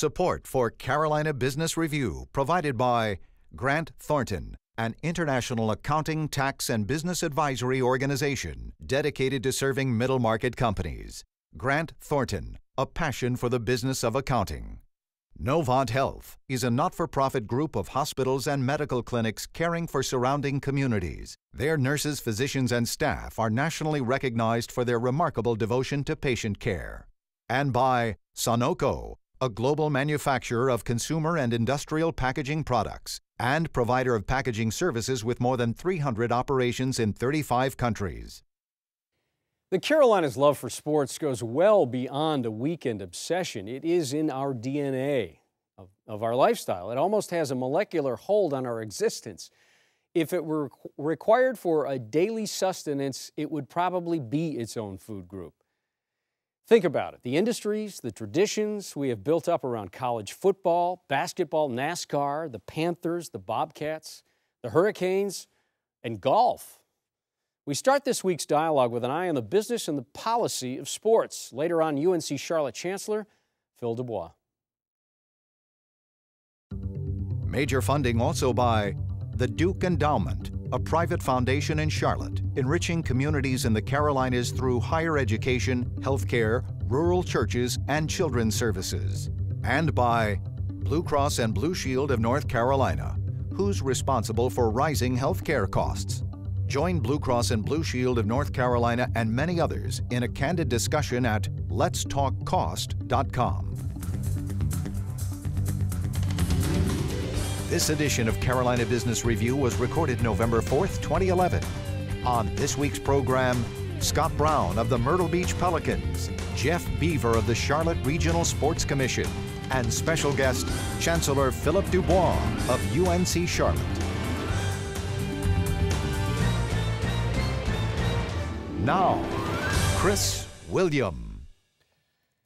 Support for Carolina Business Review provided by Grant Thornton, an international accounting, tax, and business advisory organization dedicated to serving middle-market companies. Grant Thornton, a passion for the business of accounting. Novant Health is a not-for-profit group of hospitals and medical clinics caring for surrounding communities. Their nurses, physicians, and staff are nationally recognized for their remarkable devotion to patient care. And by Sonoco, a global manufacturer of consumer and industrial packaging products and provider of packaging services with more than 300 operations in 35 countries. The Carolinas' love for sports goes well beyond a weekend obsession. It is in our DNA of our lifestyle. It almost has a molecular hold on our existence. If it were required for a daily sustenance, it would probably be its own food group. Think about it. The industries, the traditions we have built up around college football, basketball, NASCAR, the Panthers, the Bobcats, the Hurricanes, and golf. We start this week's dialogue with an eye on the business and the policy of sports. Later on, UNC Charlotte Chancellor Phil Dubois. Major funding also by the Duke Endowment, a private foundation in Charlotte, enriching communities in the Carolinas through higher education, healthcare, rural churches, and children's services. And by Blue Cross and Blue Shield of North Carolina, who's responsible for rising healthcare costs. Join Blue Cross and Blue Shield of North Carolina and many others in a candid discussion at letstalkcost.com. This edition of Carolina Business Review was recorded November 4th, 2011. On this week's program, Scott Brown of the Myrtle Beach Pelicans, Jeff Beaver of the Charlotte Regional Sports Commission, and special guest, Chancellor Phillip Dubois of UNC Charlotte. Now, Chris William.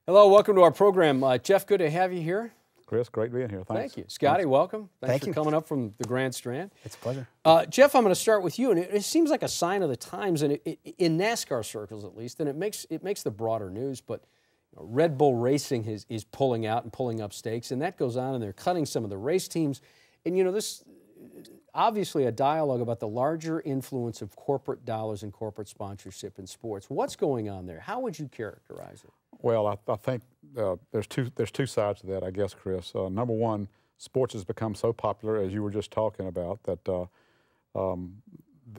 Hello, welcome to our program. Jeff, good to have you here. Chris, great being here. Thanks. Thank you. Scotty, welcome. Thank for you. Coming up from the Grand Strand. It's a pleasure. Jeff, I'm going to start with you, and it seems like a sign of the times, and in NASCAR circles at least, and it makes the broader news. But Red Bull Racing is pulling out and pulling up stakes, and that goes on, and they're cutting some of the race teams, and this obviously a dialogue about the larger influence of corporate dollars and corporate sponsorship in sports. What's going on there? How would you characterize it? Well, I think there's two sides to that, I guess, Chris. Number one, sports has become so popular, as you were just talking about, that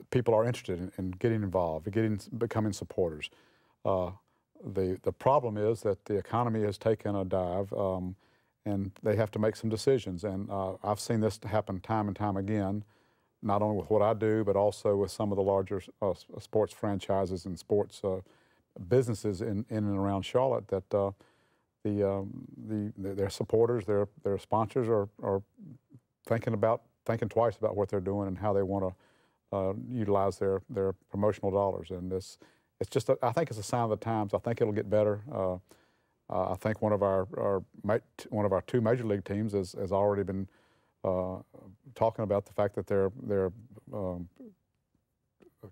people are interested in getting involved, becoming supporters. The problem is that the economy has taken a dive, and they have to make some decisions. And I've seen this happen time and time again, not only with what I do, but also with some of the larger sports franchises and sports businesses in and around Charlotte, that their supporters, their sponsors are thinking twice about what they're doing and how they want to utilize their promotional dollars. And it's just I think it's a sign of the times. I think it'll get better. I think one of our two major league teams has already been talking about the fact that their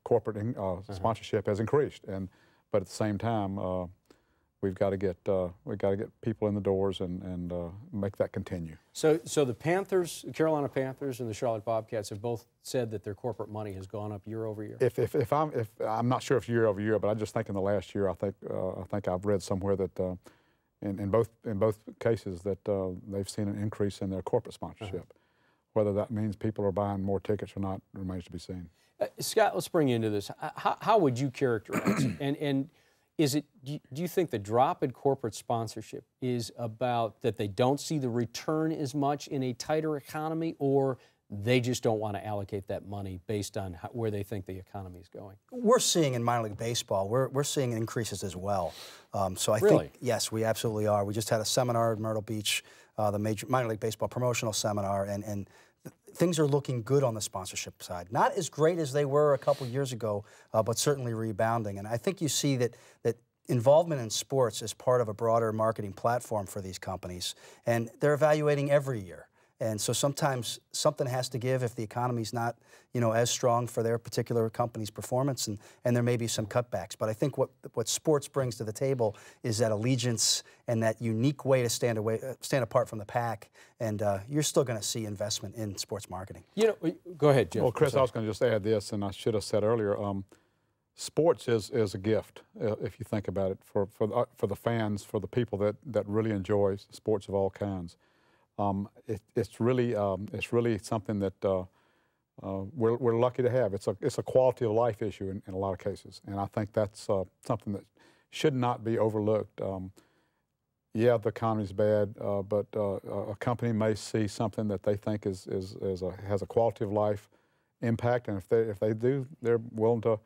corporate sponsorship has increased, but at the same time, we've got to get people in the doors and make that continue. So the Panthers, the Carolina Panthers, and the Charlotte Bobcats have both said that their corporate money has gone up year over year. If I'm not sure if year over year, but I just think in the last year, I think I've read somewhere that in both cases that they've seen an increase in their corporate sponsorship. Whether that means people are buying more tickets or not remains to be seen. Scott, let's bring you into this. How would you characterize it? And is it? Do you think the drop in corporate sponsorship is about that they don't see the return as much in a tighter economy, or they just don't want to allocate that money based on where they think the economy is going? We're seeing in minor league baseball, we're seeing increases as well. So I Really? think, yes, we absolutely are. We just had a seminar at Myrtle Beach, the major minor league baseball promotional seminar, and things are looking good on the sponsorship side. Not as great as they were a couple years ago, but certainly rebounding. And I think you see that involvement in sports is part of a broader marketing platform for these companies, and they're evaluating every year. And so sometimes something has to give if the economy's not, as strong for their particular company's performance, and there may be some cutbacks. But I think what sports brings to the table is that allegiance and that unique way to stand apart from the pack. And you're still going to see investment in sports marketing. Go ahead, Jeff. Well, Chris, I was going to just add this, and I should have said earlier. Sports is a gift, if you think about it, for the fans, for the people that really enjoy sports of all kinds. It's really something that we're lucky to have. It's a quality of life issue in a lot of cases, and I think that's something that should not be overlooked. Yeah, the economy's bad, but a company may see something that they think has a quality of life impact, and if they do, they're willing to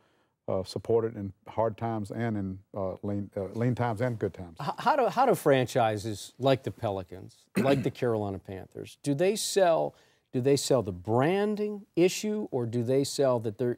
support it in hard times and in lean times and good times. How do franchises like the Pelicans, like the Carolina Panthers, do they sell the branding issue, or do they sell that they're,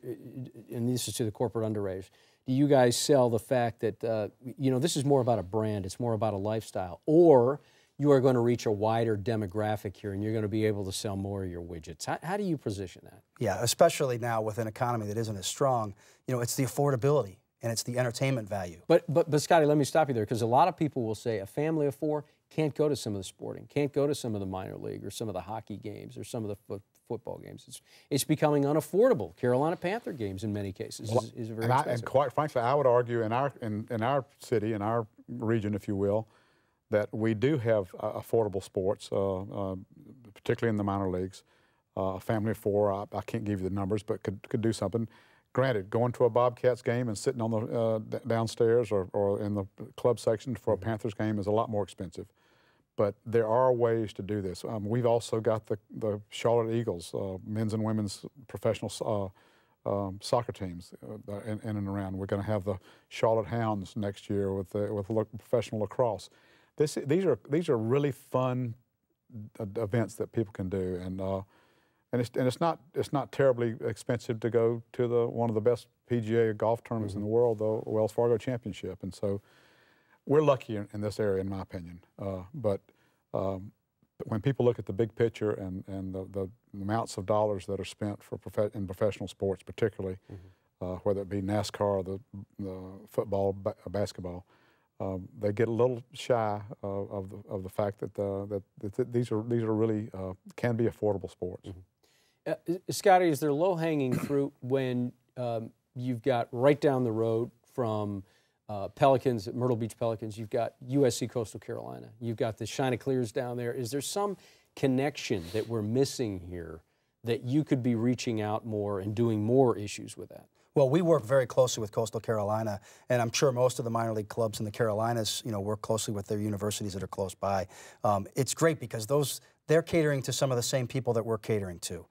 and this is to the corporate underwriters, do you guys sell the fact that, this is more about a brand, it's more about a lifestyle, or you are going to reach a wider demographic here and you're going to be able to sell more of your widgets? How do you position that? Yeah, especially now with an economy that isn't as strong, it's the affordability and it's the entertainment value. But Scotty, let me stop you there, because a lot of people will say a family of four can't go to some of the sporting, can't go to some of the minor league or some of the hockey games or some of the football games. It's becoming unaffordable. Carolina Panther games in many cases is very expensive. And quite frankly, I would argue in our city, in our region, if you will, that we do have affordable sports, particularly in the minor leagues. A family of four, I can't give you the numbers, but could do something. Granted, going to a Bobcats game and sitting on the downstairs or in the club section for a Panthers game is a lot more expensive. But there are ways to do this. We've also got the Charlotte Eagles, men's and women's professional soccer teams in and around. We're going to have the Charlotte Hounds next year with professional lacrosse. These are really fun events that people can do, and it's not terribly expensive to go to one of the best PGA golf tournaments in the world, the Wells Fargo Championship, and so we're lucky in this area, in my opinion. But when people look at the big picture and the amounts of dollars that are spent in professional sports, particularly, whether it be NASCAR or the football, basketball. They get a little shy of the fact that these are really can be affordable sports. Scotty, is there low-hanging fruit when you've got right down the road from Pelicans, Myrtle Beach Pelicans, you've got USC Coastal Carolina, you've got the Chanticleers down there? Is there some connection that we're missing here that you could be reaching out more and doing more issues with that? Well, we work very closely with Coastal Carolina, and I'm sure most of the minor league clubs in the Carolinas, work closely with their universities that are close by. It's great because they're catering to some of the same people that we're catering to.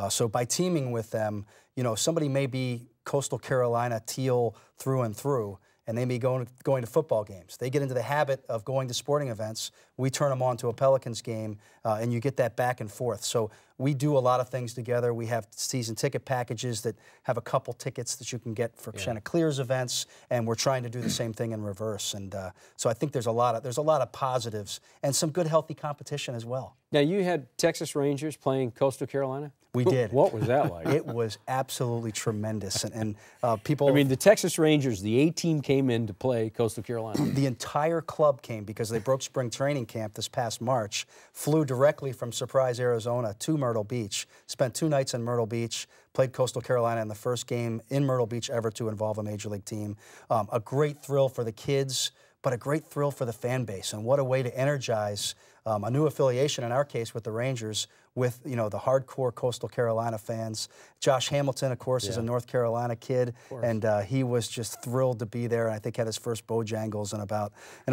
So by teaming with them, somebody may be Coastal Carolina Teal through and through, and they may be going to football games. They get into the habit of going to sporting events. We turn them on to a Pelicans game, and you get that back and forth. So we do a lot of things together. We have season ticket packages that have a couple tickets that you can get for Chanticleers events, and we're trying to do the same thing in reverse. And so I think there's a lot of positives and some good, healthy competition as well. Now, you had Texas Rangers playing Coastal Carolina? We did. What was that like? It was absolutely tremendous. And people... I mean, the Texas Rangers, the A-team came in to play Coastal Carolina. The entire club came because they broke spring training camp this past March, flew directly from Surprise, Arizona to Myrtle Beach, spent 2 nights in Myrtle Beach, played Coastal Carolina in the first game in Myrtle Beach ever to involve a major league team. A great thrill for the kids, but a great thrill for the fan base. And what a way to energize a new affiliation, in our case, with the Rangers, with the hardcore Coastal Carolina fans. Josh Hamilton, of course, is a North Carolina kid, and he was just thrilled to be there. And I think had his first Bojangles in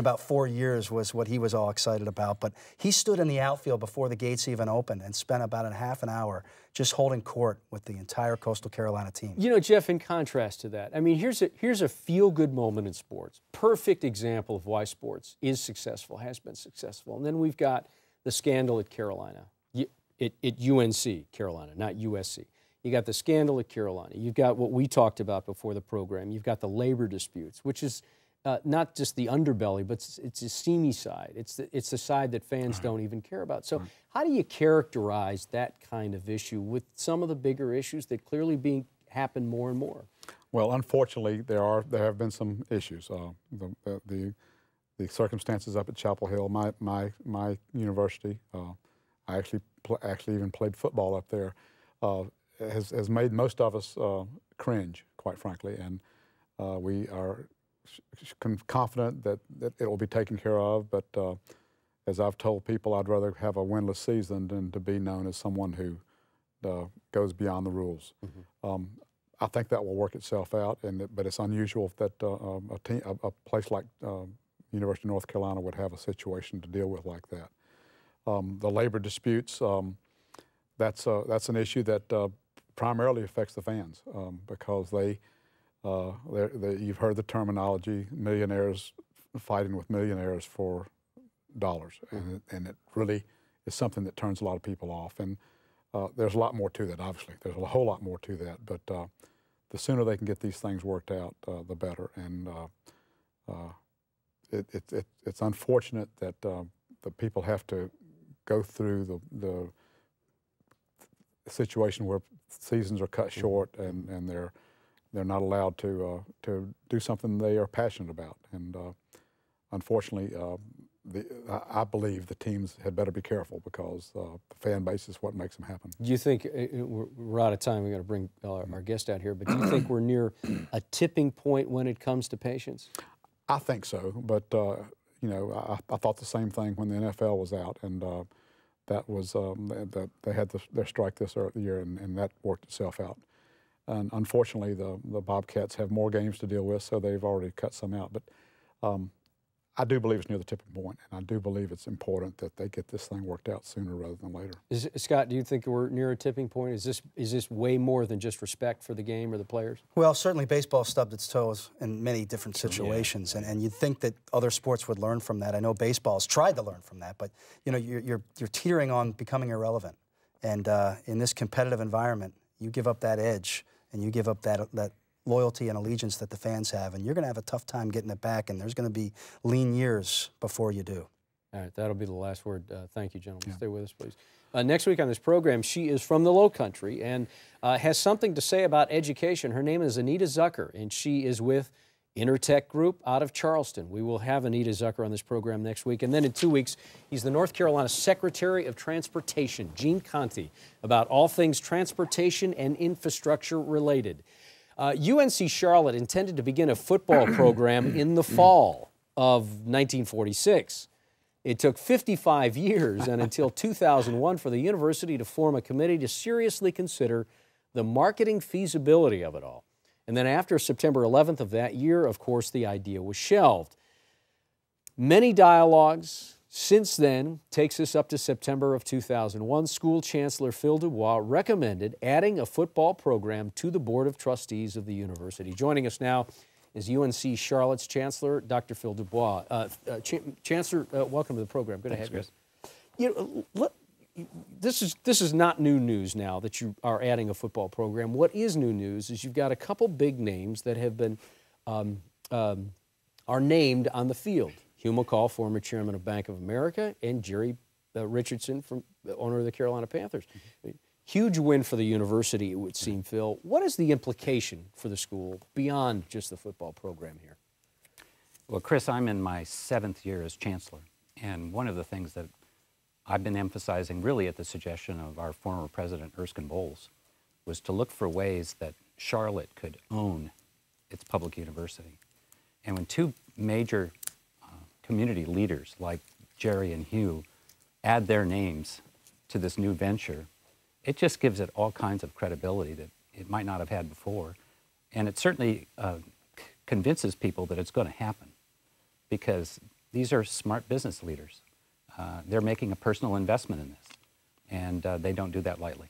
about 4 years was what he was all excited about. But he stood in the outfield before the gates even opened and spent about a half an hour just holding court with the entire Coastal Carolina team. Jeff, in contrast to that, I mean, here's a feel-good moment in sports. Perfect example of why sports is successful, has been successful. And then we've got the scandal at Carolina. At UNC, Carolina, not USC. You got the scandal at Carolina. You've got what we talked about before the program. You've got the labor disputes, which is not just the underbelly, but it's a seamy side. It's the side that fans don't even care about. So how do you characterize that kind of issue with some of the bigger issues that clearly happen more and more? Well, unfortunately, there have been some issues. The circumstances up at Chapel Hill, my university, I actually even played football up there, has made most of us cringe, quite frankly, and we are confident that it will be taken care of. But as I've told people, I'd rather have a winless season than to be known as someone who goes beyond the rules. I think that will work itself out, but it's unusual that a place like University of North Carolina would have a situation to deal with like that. The labor disputes, that's an issue that primarily affects the fans because you've heard the terminology, millionaires fighting with millionaires for dollars, and it really is something that turns a lot of people off. And there's a lot more to that, obviously. There's a whole lot more to that, but the sooner they can get these things worked out, the better. And it's unfortunate that the people have to go through the situation where seasons are cut short and they're not allowed to do something they are passionate about. And unfortunately, I believe the teams had better be careful because the fan base is what makes them happen. Do you think, we're out of time, we've got to bring our guest out here, but do you think we're near a tipping point when it comes to patience? I think so, but you know, I thought the same thing when the NFL was out, and that was they had their strike this year, and that worked itself out. And unfortunately, the Bobcats have more games to deal with, so they've already cut some out. But I do believe it's near the tipping point, and I do believe it's important that they get this thing worked out sooner rather than later. Scott, do you think we're near a tipping point? Is this way more than just respect for the game or the players? Well, certainly baseball stubbed its toes in many different situations, and you'd think that other sports would learn from that. I know baseball's tried to learn from that, but you know you're teetering on becoming irrelevant, and in this competitive environment, you give up that edge and you give up that loyalty and allegiance that the fans have, and you're going to have a tough time getting it back, and there's going to be lean years before you do. All right, that'll be the last word. Thank you, gentlemen. Stay with us, please. Next week on this program, she is from the Low Country and has something to say about education. Her name is Anita Zucker, and she is with Intertech Group out of Charleston. We will have Anita Zucker on this program next week, and then in 2 weeks, he's the North Carolina Secretary of Transportation, Gene Conti, about all things transportation and infrastructure related. UNC Charlotte intended to begin a football program in the fall of 1946. It took 55 years and until 2001 for the university to form a committee to seriously consider the marketing feasibility of it all. And then after September 11th of that year, of course, the idea was shelved. Many dialogues since then takes us up to September of 2001. School Chancellor Phil Dubois recommended adding a football program to the Board of Trustees of the university. Joining us now is UNC Charlotte's Chancellor, Dr. Phil Dubois. Chancellor, welcome to the program. Good to have you. You know, this is not new news now that you are adding a football program. What is new news is you've got a couple big names that have been are named on the field. Hugh McCall, former chairman of Bank of America, and Jerry Richardson, owner of the Carolina Panthers. Huge win for the university, it would seem, Phil. What is the implication for the school beyond just the football program here? Well, Chris, I'm in my 7th year as chancellor, and one of the things that I've been emphasizing, really at the suggestion of our former president, Erskine Bowles, was to look for ways that Charlotte could own its public university. And when two major community leaders like Jerry and Hugh add their names to this new venture, it just gives it all kinds of credibility that it might not have had before. And it certainly convinces people that it's going to happen because these are smart business leaders. They're making a personal investment in this, and they don't do that lightly.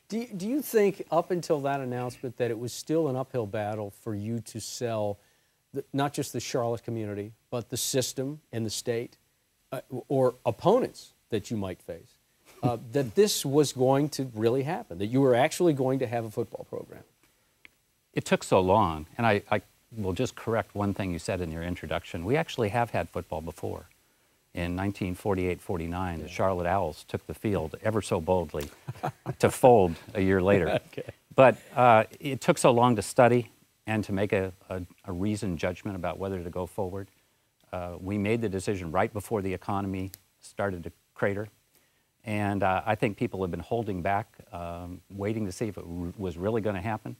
Do you think up until that announcement that it was still an uphill battle for you to sell not just the Charlotte community, but the system and the state, or opponents that you might face, that this was going to really happen, that you were actually going to have a football program? It took so long, and will just correct one thing you said in your introduction. We actually have had football before. In 1948-49, the Charlotte Owls took the field ever so boldly to fold a year later. Okay. But it took so long to study and to make a reasoned judgment about whether to go forward. We made the decision right before the economy started to crater. And I think people have been holding back, waiting to see if it was really going to happen.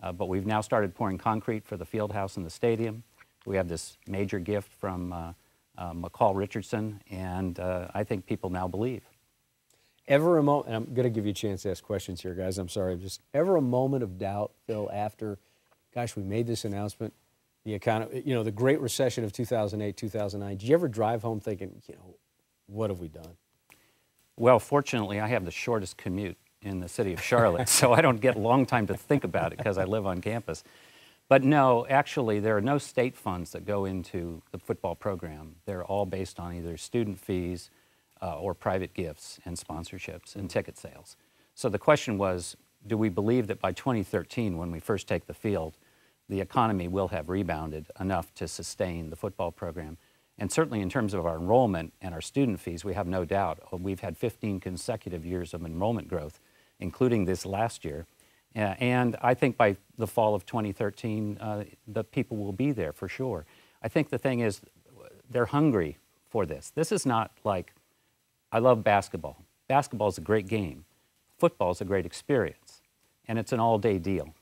But we've now started pouring concrete for the field house and the stadium. We have this major gift from McCall Richardson, and I think people now believe. Ever a moment, and I'm going to give you a chance to ask questions here, guys, I'm sorry, just ever a moment of doubt, Phil, after, gosh, we made this announcement, the economy, you know, the Great Recession of 2008, 2009, did you ever drive home thinking, you know, what have we done? Well, fortunately, I have the shortest commute in the city of Charlotte, so I don't get a long time to think about it because I live on campus. But no, actually, there are no state funds that go into the football program. They're all based on either student fees or private gifts and sponsorships and ticket sales. So the question was, do we believe that by 2013, when we first take the field, the economy will have rebounded enough to sustain the football program? And certainly in terms of our enrollment and our student fees, we have no doubt. We've had 15 consecutive years of enrollment growth, including this last year. And I think by the fall of 2013, the people will be there for sure. I think the thing is, they're hungry for this. This is not like, I love basketball. Basketball is a great game. Football is a great experience. And it's an all-day deal.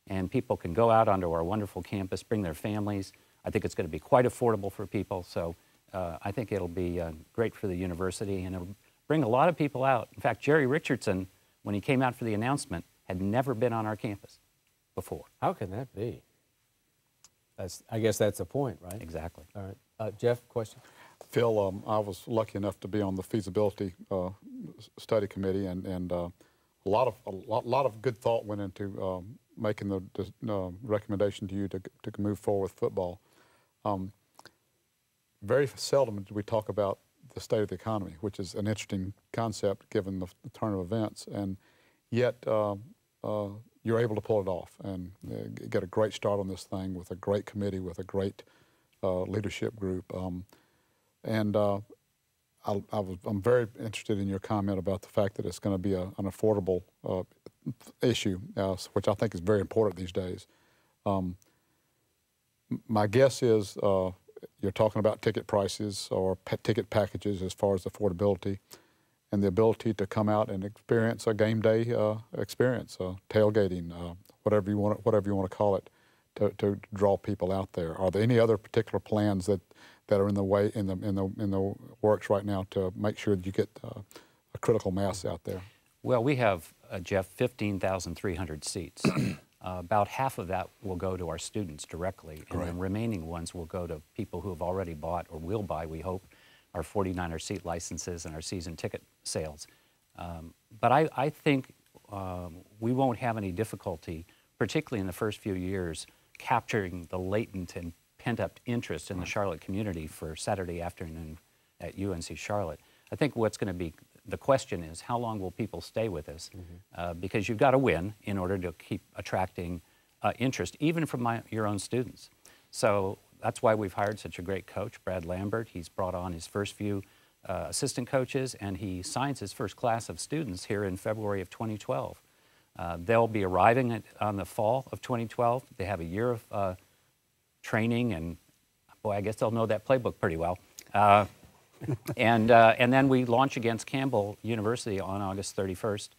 And people can go out onto our wonderful campus, bring their families. I think it's going to be quite affordable for people. So I think it'll be great for the university, and it'll bring a lot of people out. In fact, Jerry Richardson, when he came out for the announcement, had never been on our campus before. How can that be? I guess that's the point, right? Exactly. All right. Jeff, question? Phil, I was lucky enough to be on the feasibility study committee, and a lot of good thought went into making the recommendation to you to move forward with football. Very seldom do we talk about the state of the economy, which is an interesting concept given the turn of events, and yet you're able to pull it off and get a great start on this thing with a great committee, with a great leadership group. I'm very interested in your comment about the fact that it's going to be an affordable issue, which I think is very important these days. My guess is you're talking about ticket prices or ticket packages as far as affordability, and the ability to come out and experience a game day experience, tailgating, whatever you want to call it, to draw people out there. Are there any other particular plans that are in the works right now to make sure that you get a critical mass out there? Well, we have, Jeff, 15,300 seats. About half of that will go to our students directly, and the remaining ones will go to people who have already bought or will buy, we hope, our 49er seat licenses and our season ticket sales. But I think we won't have any difficulty, particularly in the first few years, capturing the latent and pent-up interest in the Charlotte community for Saturday afternoon at UNC Charlotte. I think what's going to be the question is, how long will people stay with us? Because you've got to win in order to keep attracting interest, even from your own students. So that's why we've hired such a great coach, Brad Lambert. He's brought on his first few assistant coaches, and he signs his first class of students here in February of 2012. They'll be arriving on the fall of 2012. They have a year of training, and boy, I guess they'll know that playbook pretty well. And then we launch against Campbell University on August 31st,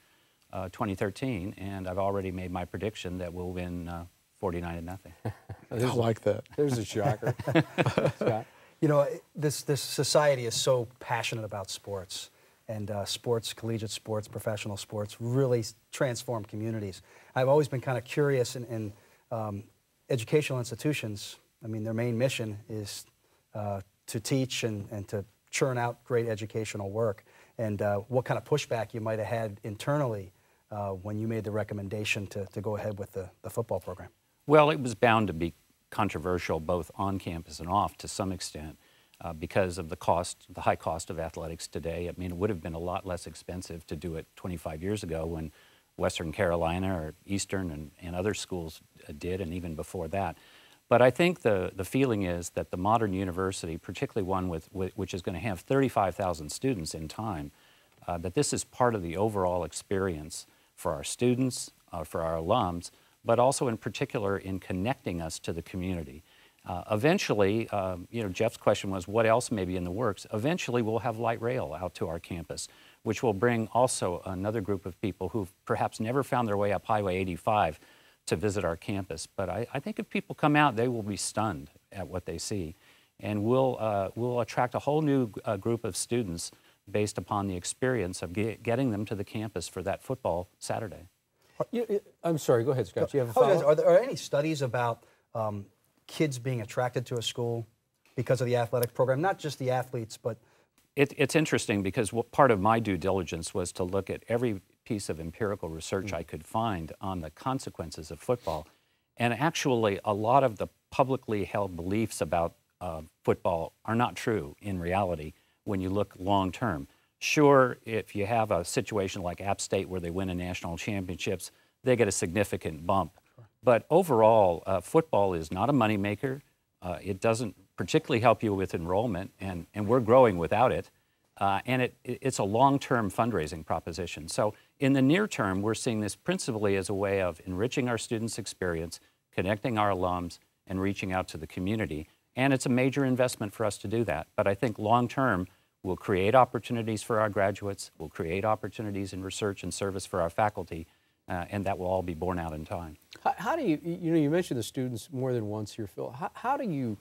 2013, and I've already made my prediction that we'll win 49-0. I like that. There's a shocker. Scott? You know, this society is so passionate about sports, and sports, collegiate sports, professional sports, really transform communities. I've always been kind of curious in educational institutions. I mean, their main mission is to teach and to churn out great educational work, and what kind of pushback you might have had internally when you made the recommendation to go ahead with the football program. Well, it was bound to be controversial both on campus and off to some extent because of the high cost of athletics today. I mean, it would have been a lot less expensive to do it 25 years ago when Western Carolina or Eastern and other schools did, and even before that. But I think the feeling is that the modern university, particularly one which is going to have 35,000 students in time, that this is part of the overall experience for our students, for our alums, but also in particular in connecting us to the community. Eventually, you know, Jeff's question was what else may be in the works. Eventually we'll have light rail out to our campus, which will bring also another group of people who've perhaps never found their way up Highway 85 to visit our campus. But I think if people come out, they will be stunned at what they see. And we'll attract a whole new group of students based upon the experience of getting them to the campus for that football Saturday. I'm sorry, go ahead, Scott. You have a follow-up? Are there any studies about kids being attracted to a school because of the athletic program? Not just the athletes, but... It's interesting because part of my due diligence was to look at every piece of empirical research I could find on the consequences of football. And actually, a lot of the publicly held beliefs about football are not true in reality when you look long term. Sure, if you have a situation like App State where they win a national championships, they get a significant bump. But overall, football is not a moneymaker. It doesn't particularly help you with enrollment, and we're growing without it. And it's a long-term fundraising proposition. So in the near term, we're seeing this principally as a way of enriching our students' experience, connecting our alums, and reaching out to the community. And it's a major investment for us to do that. But I think long-term, we'll create opportunities for our graduates, we'll create opportunities in research and service for our faculty, and that will all be borne out in time. How do you, you mentioned the students more than once here, Phil. How do you,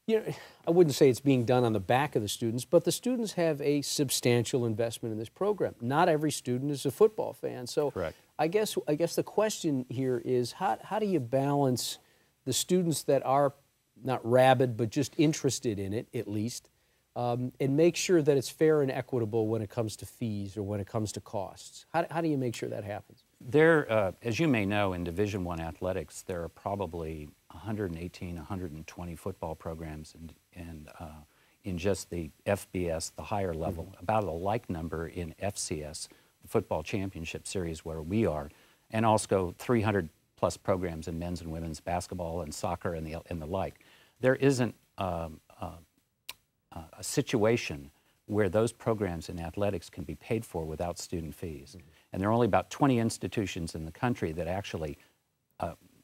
I wouldn't say it's being done on the back of the students, but the students have a substantial investment in this program. Not every student is a football fan. So correct. I guess the question here is how do you balance the students that are not rabid, but just interested in it at least, and make sure that it's fair and equitable when it comes to fees or when it comes to costs? How do you make sure that happens? There, as you may know, in Division I athletics, there are probably 118, 120 football programs and in just the FBS, the higher level, about a like number in FCS, the Football Championship Series where we are, and also 300 plus programs in men's and women's basketball and soccer and the like. There isn't a situation where those programs in athletics can be paid for without student fees. And there are only about 20 institutions in the country that actually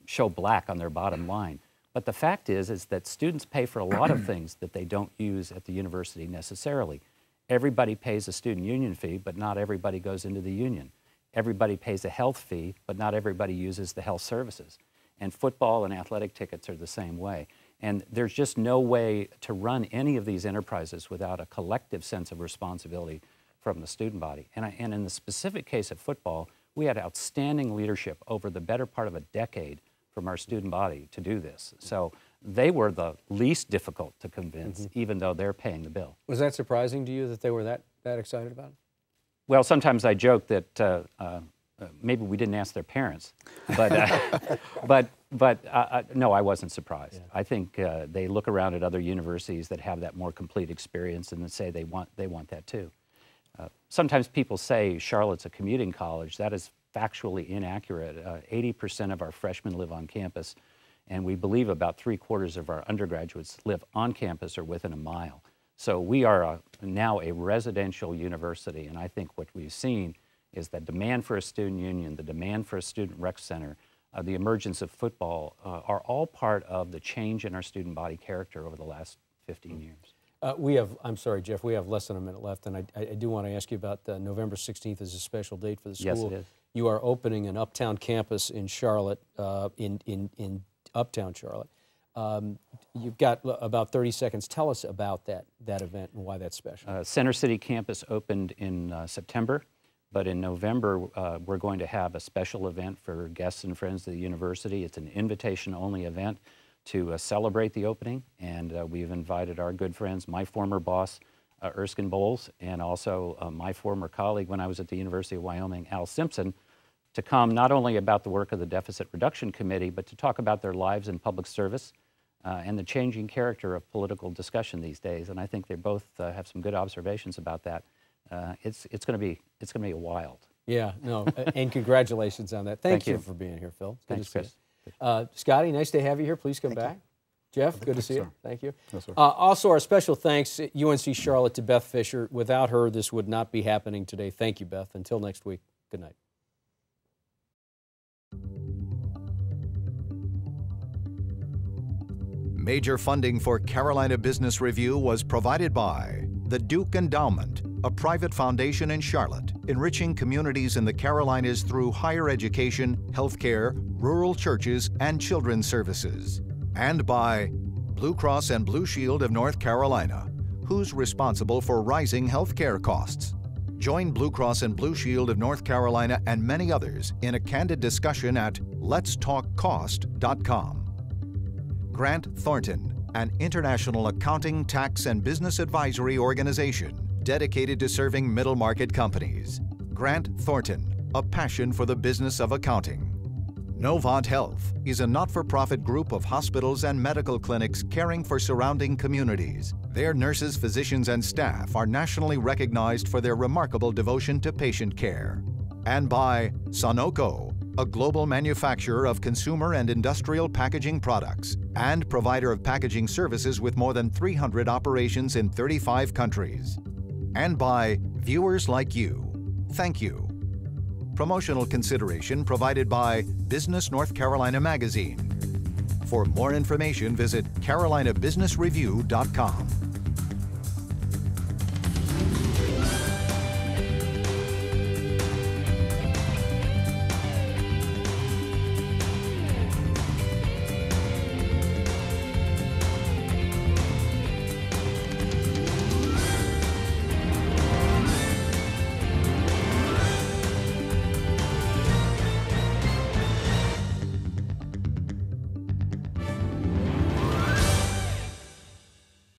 show black on their bottom line. But the fact is that students pay for a lot of things that they don't use at the university necessarily. Everybody pays a student union fee, but not everybody goes into the union. Everybody pays a health fee, but not everybody uses the health services. And football and athletic tickets are the same way. And there's just no way to run any of these enterprises without a collective sense of responsibility from the student body. And in the specific case of football, we had outstanding leadership over the better part of a decade from our student body to do this. So they were the least difficult to convince, even though they're paying the bill. Was that surprising to you that they were that excited about it? Well, sometimes I joke that maybe we didn't ask their parents, but no, I wasn't surprised. Yeah. I think they look around at other universities that have that more complete experience and then say they want that too. Sometimes people say Charlotte's a commuting college. That is factually inaccurate. 80% of our freshmen live on campus, and we believe about 3/4 of our undergraduates live on campus or within a mile. So we are now a residential university, and I think what we've seen is that demand for a student union, the demand for a student rec center, the emergence of football are all part of the change in our student body character over the last 15 years. I'm sorry, Jeff, we have less than a minute left, and I do want to ask you about November 16th is a special date for the school. Yes, it is. You are opening an uptown campus in Charlotte, in uptown Charlotte. You've got about 30 seconds. Tell us about that event and why that's special. Center City campus opened in September, but in November we're going to have a special event for guests and friends of the university. It's an invitation-only event to celebrate the opening, and we've invited our good friends, my former boss, Erskine Bowles, and also my former colleague when I was at the University of Wyoming, Al Simpson, to come not only about the work of the Deficit Reduction Committee, but to talk about their lives in public service and the changing character of political discussion these days. And I think they both have some good observations about that. It's going to be a wild. Yeah, no, and congratulations on that. Thank you for being here, Phil. Thanks, Chris. Scotty, nice to have you here. Please come back. Jeff, good to see you. Sir. Thank you. Yes, sir. Also, our special thanks at UNC Charlotte to Beth Fisher. Without her, this would not be happening today. Thank you, Beth. Until next week, good night. Major funding for Carolina Business Review was provided by the Duke Endowment, a private foundation in Charlotte, enriching communities in the Carolinas through higher education, healthcare, rural churches, and children's services. And by Blue Cross and Blue Shield of North Carolina, who's responsible for rising healthcare costs. Join Blue Cross and Blue Shield of North Carolina and many others in a candid discussion at letstalkcost.com. Grant Thornton, an international accounting, tax, and business advisory organization dedicated to serving middle market companies. Grant Thornton, a passion for the business of accounting. Novant Health is a not-for-profit group of hospitals and medical clinics caring for surrounding communities. Their nurses, physicians, and staff are nationally recognized for their remarkable devotion to patient care. And by Sonoco, a global manufacturer of consumer and industrial packaging products and provider of packaging services with more than 300 operations in 35 countries. And by viewers like you. Thank you. Promotional consideration provided by Business North Carolina Magazine. For more information, visit carolinabusinessreview.com.